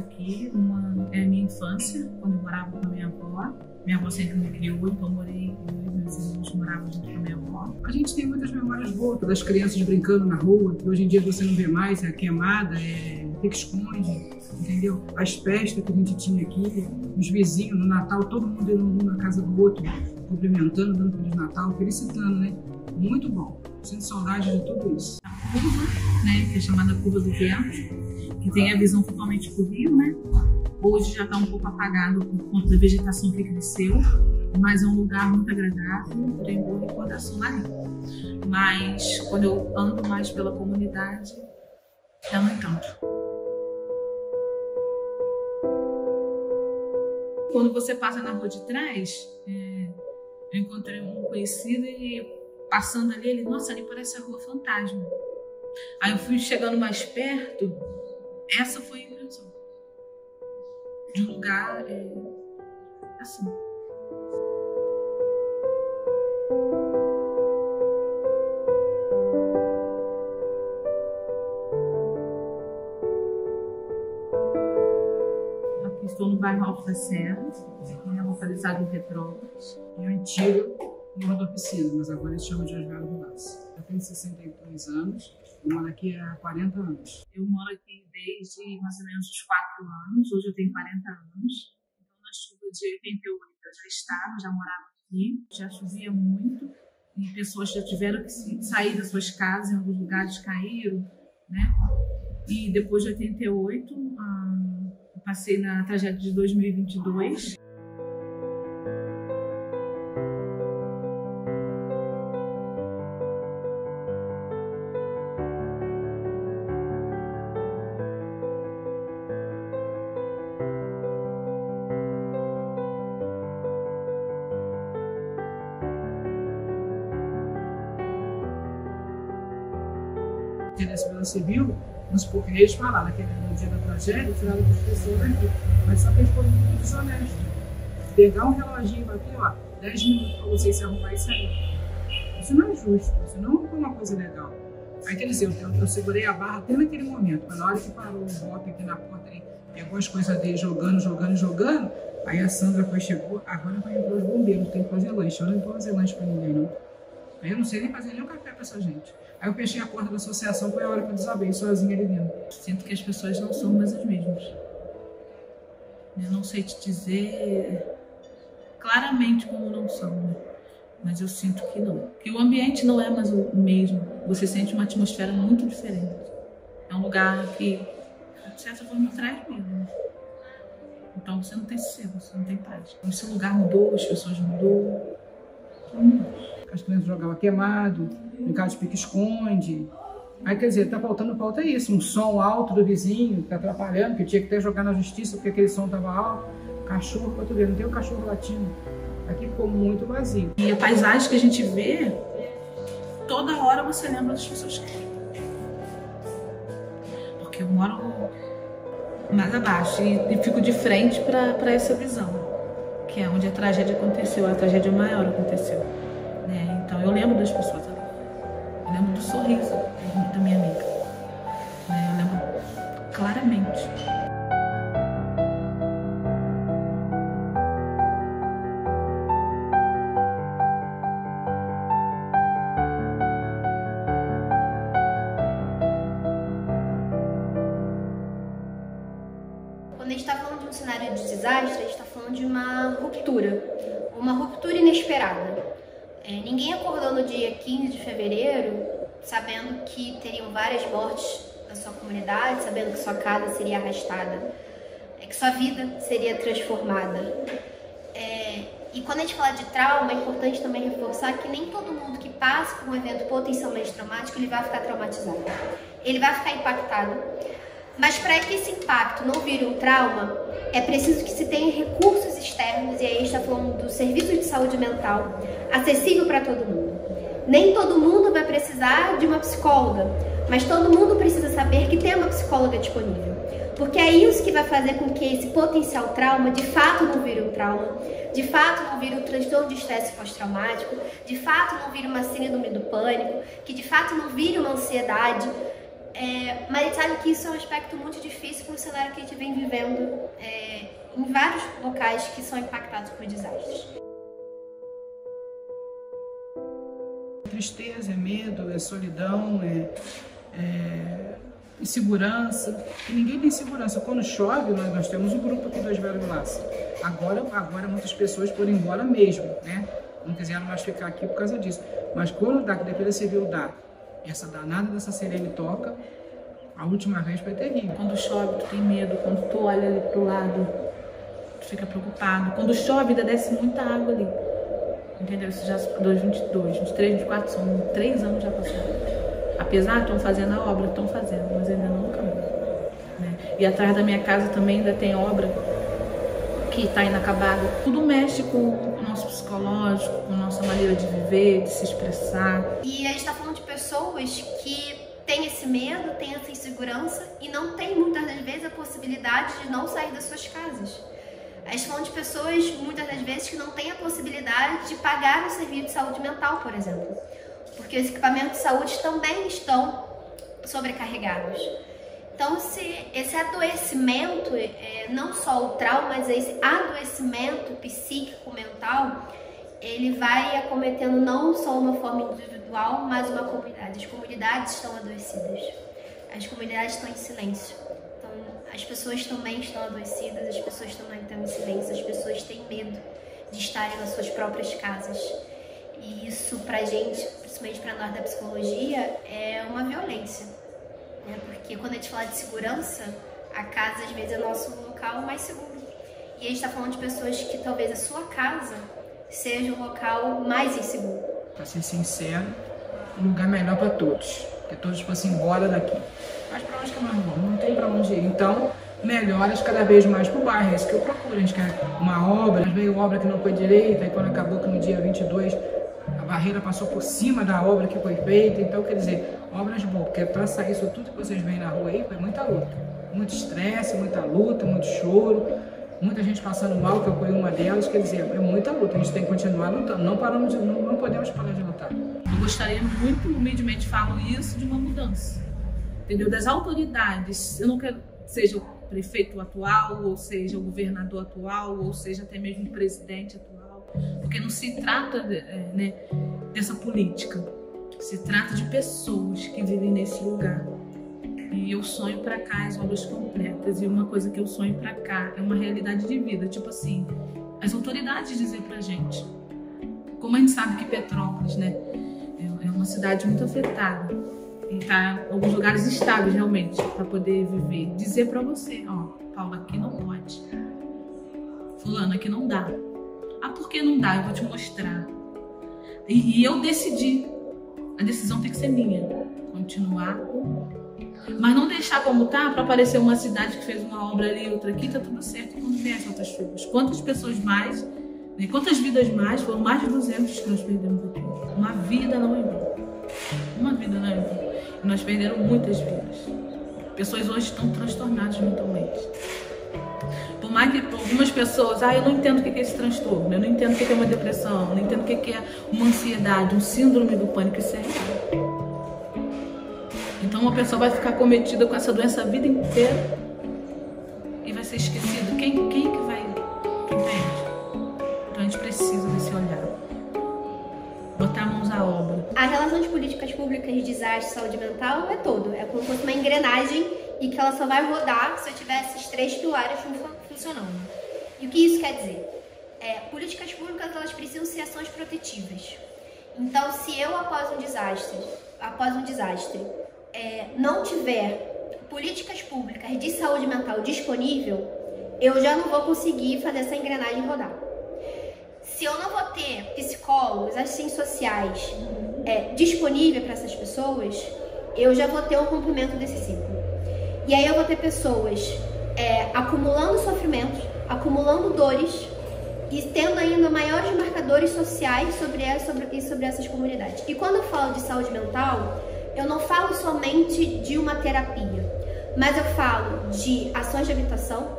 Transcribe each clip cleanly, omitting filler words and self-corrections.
aqui. Uma é a minha infância, quando eu morava com a minha avó. Minha avó sempre me criou, então eu e meus irmãos moravam junto com a minha avó. A gente tem muitas memórias boas das crianças brincando na rua, que hoje em dia você não vê mais, é queimada, é pique-esconde, entendeu? As festas que a gente tinha aqui, os vizinhos no Natal, todo mundo indo um na casa do outro, cumprimentando, dando Feliz Natal, felicitando, né? Muito bom. Sinto saudade de tudo isso. A curva, né, que é chamada Curva do Vento, que tem a visão totalmente pro rio, né? Hoje já está um pouco apagado por conta da vegetação que cresceu, mas é um lugar muito agradável, tem boa recordação ali. Mas quando eu ando mais pela comunidade, já não tanto. Quando você passa na rua de trás, eu encontrei um conhecido e passando ali, ele, nossa, ali parece a Rua Fantasma. Aí eu fui chegando mais perto, essa foi a impressão. De um lugar assim. Aqui estou no bairro Alto da Serra, localizado em Petrópolis. É antigo Morro da Oficina, mas agora eles chamam de Osvaldo Vilaça. Eu tenho 62 anos, eu moro aqui há 40 anos. Eu moro aqui desde mais ou menos os 4 anos, hoje eu tenho 40 anos. Então, na chuva de 88 eu já morava aqui, já chovia muito, e pessoas já tiveram que sair das suas casas, em alguns lugares caíram, né? E depois de 88, eu passei na tragédia de 2022. Da Segurança Civil, nos Correios falaram que no dia da tragédia tiraram as pessoas daqui, mas só que eles foram muito desonestos. Pegar um reloginho e bater, ó, 10 minutos para vocês se arrumar e sair. Isso não é justo, isso não foi uma coisa legal. Aí quer dizer, eu segurei a barra até naquele momento, mas na hora que parou o voto aqui na porta, ele pegou as coisas dele jogando, aí a Sandra chegou, agora vai entrar os bombeiros, tem que fazer lanche, eu não vou fazer lanche para ninguém não. Aí eu não sei nem fazer nenhum café para essa gente. Aí eu fechei a porta da associação, foi a hora que eu desabei sozinha ali dentro. Sinto que as pessoas não são mais as mesmas. Eu não sei te dizer claramente como não são, né? Mas eu sinto que não. Que o ambiente não é mais o mesmo. Você sente uma atmosfera muito diferente. É um lugar que, de certa forma, traz medo, né? Então você não tem sossego, você não tem paz. Esse lugar mudou, as pessoas mudou. As crianças jogavam queimado, brincavam de pique-esconde. Aí, quer dizer, falta isso, um som alto do vizinho, que tá atrapalhando, que tinha que até jogar na justiça porque aquele som estava alto. Cachorro, para tu ver, não tem um cachorro latindo. Aqui ficou muito vazio. E a paisagem que a gente vê, toda hora você lembra das pessoas que tem. Porque eu moro mais abaixo e fico de frente para essa visão, que é onde a tragédia aconteceu, a tragédia maior aconteceu. Né? Então eu lembro das pessoas ali. Eu lembro do sorriso da minha amiga. Né? Eu lembro claramente. Quando a gente está falando de um cenário de desastre, a gente está falando de uma ruptura inesperada. Ninguém acordou no dia 15 de fevereiro sabendo que teriam várias mortes na sua comunidade, sabendo que sua casa seria arrastada, que sua vida seria transformada. E quando a gente fala de trauma, é importante também reforçar que nem todo mundo que passa por um evento potencialmente traumático, ele vai ficar traumatizado. Ele vai ficar impactado. Mas para que esse impacto não vire um trauma, é preciso que se tenha recursos externos, e aí a gente está falando do serviço de saúde mental, acessível para todo mundo. Nem todo mundo vai precisar de uma psicóloga, mas todo mundo precisa saber que tem uma psicóloga disponível. Porque é isso que vai fazer com que esse potencial trauma de fato não vire um trauma, de fato não vire um transtorno de estresse pós-traumático, de fato não vire uma síndrome do pânico, que de fato não vire uma ansiedade, Mas sabe que isso é um aspecto muito difícil para o cenário que a gente vem vivendo em vários locais que são impactados por desastres. Tristeza, é medo, é solidão, insegurança. E ninguém tem segurança. Quando chove, nós temos um grupo aqui do Oswaldo Vilaça. Agora muitas pessoas foram embora mesmo, né? Não quiseram mais ficar aqui por causa disso. Mas quando a Defesa Civil dá essa danada dessa sirene toca, a última vez foi terrível. Quando chove, tu tem medo. Quando tu olha ali pro lado, tu fica preocupado. Quando chove, ainda desce muita água ali. Entendeu? Isso já 2022, 23, 24, são 3 anos já passaram. Apesar de estão fazendo a obra, estão fazendo, mas ainda não acabou. Né? E atrás da minha casa também ainda tem obra que está inacabada. Tudo mexe com o nosso psicológico, com a nossa maneira de viver, de se expressar. E a gente está falando de pessoas que têm esse medo, têm essa insegurança e não têm muitas das vezes a possibilidade de não sair das suas casas. A gente está falando de pessoas, muitas das vezes, que não têm a possibilidade de pagar o serviço de saúde mental, por exemplo. Porque os equipamentos de saúde também estão sobrecarregados. Então, esse adoecimento, não só o trauma, mas esse adoecimento psíquico, mental, ele vai acometendo não só uma forma individual, mas uma comunidade. As comunidades estão adoecidas. As comunidades estão em silêncio. Então, as pessoas também estão adoecidas, as pessoas também estão em silêncio, as pessoas têm medo de estarem nas suas próprias casas. E isso, pra gente, principalmente pra nós da psicologia, é uma violência. Né? Porque quando a gente fala de segurança, a casa às vezes é o nosso local mais seguro. E a gente tá falando de pessoas que talvez a sua casa seja o local mais inseguro. Pra ser sincero, um lugar melhor pra todos. Porque todos fossem embora daqui. Mas pra onde que nós vamos? Não tem pra onde ir. Então, melhoras cada vez mais pro bairro. É isso que eu procuro. A gente quer uma obra, veio obra que não foi direita, e quando acabou que no dia 22 a barreira passou por cima da obra que foi feita. Então, quer dizer, obras boas. Porque para sair isso tudo que vocês veem na rua aí, foi muita luta. Muito estresse, muita luta, muito choro. Muita gente passando mal, que eu fui uma delas. Quer dizer, é muita luta. A gente tem que continuar lutando. Não podemos parar de lutar. Eu gostaria muito, humildemente falo isso, de uma mudança. Entendeu? Das autoridades. Eu não quero que seja o prefeito atual, ou seja o governador atual, ou seja até mesmo o presidente atual. Porque não se trata dessa política, se trata de pessoas que vivem nesse lugar. E eu sonho para cá as obras completas. E uma coisa que eu sonho para cá é uma realidade de vida. Tipo assim, as autoridades dizer pra gente. Como a gente sabe que Petrópolis, né, é uma cidade muito afetada. E tá em alguns lugares estáveis realmente para poder viver. Dizer para você, ó, Paulo, aqui não pode. Fulano, aqui não dá. Ah, por que não dá? Eu vou te mostrar. E eu decidi. A decisão tem que ser minha. Continuar. Mas não deixar como tá para aparecer uma cidade que fez uma obra ali e outra aqui, tá tudo certo quando vier as outras chuvas. Quantas pessoas mais, né? Quantas vidas mais? Foram mais de 200 que nós perdemos aqui. Uma vida não é vão. Uma vida não é vão. E nós perdemos muitas vidas. Pessoas hoje estão transtornadas mentalmente. Por mais que algumas pessoas, eu não entendo o que é esse transtorno, eu não entendo o que é uma depressão, eu não entendo o que é uma ansiedade, um síndrome do pânico, isso é real. Então uma pessoa vai ficar cometida com essa doença a vida inteira e vai ser esquecida. Quem que vai entende? Então a gente precisa desse olhar. Botar mãos à obra. A relação de políticas públicas de desastre e saúde mental é todo. É como se fosse uma engrenagem e que ela só vai rodar se eu tiver esses 3 pilares funcionando. E o que isso quer dizer? Políticas públicas, elas precisam ser ações protetivas. Então, se eu após um desastre, não tiver políticas públicas de saúde mental disponível, eu já não vou conseguir fazer essa engrenagem rodar. Se eu não vou ter psicólogos, assistentes sociais disponível para essas pessoas, eu já vou ter um rompimento desse ciclo. E aí eu vou ter pessoas acumulando sofrimentos, acumulando dores e tendo ainda maiores marcadores sociais sobre essas comunidades. E quando eu falo de saúde mental, eu não falo somente de uma terapia, mas eu falo de ações de habitação,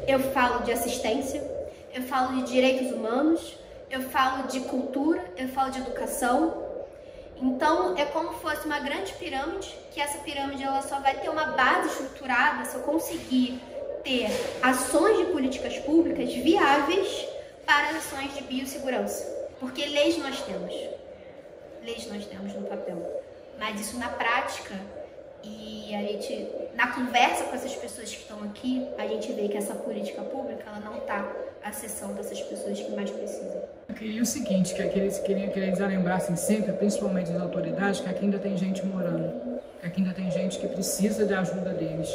eu falo de assistência, eu falo de direitos humanos, eu falo de cultura, eu falo de educação. Então, é como se fosse uma grande pirâmide, que essa pirâmide ela só vai ter uma base estruturada se eu conseguir ter ações de políticas públicas viáveis para ações de biossegurança. Porque leis nós temos no papel, mas isso na prática, e a gente, na conversa com essas pessoas que estão aqui, a gente vê que essa política pública ela não está acessando essas pessoas que mais precisam. Eu queria o seguinte, que eles lembrassem sempre, principalmente as autoridades, que aqui ainda tem gente morando, que aqui ainda tem gente que precisa da ajuda deles.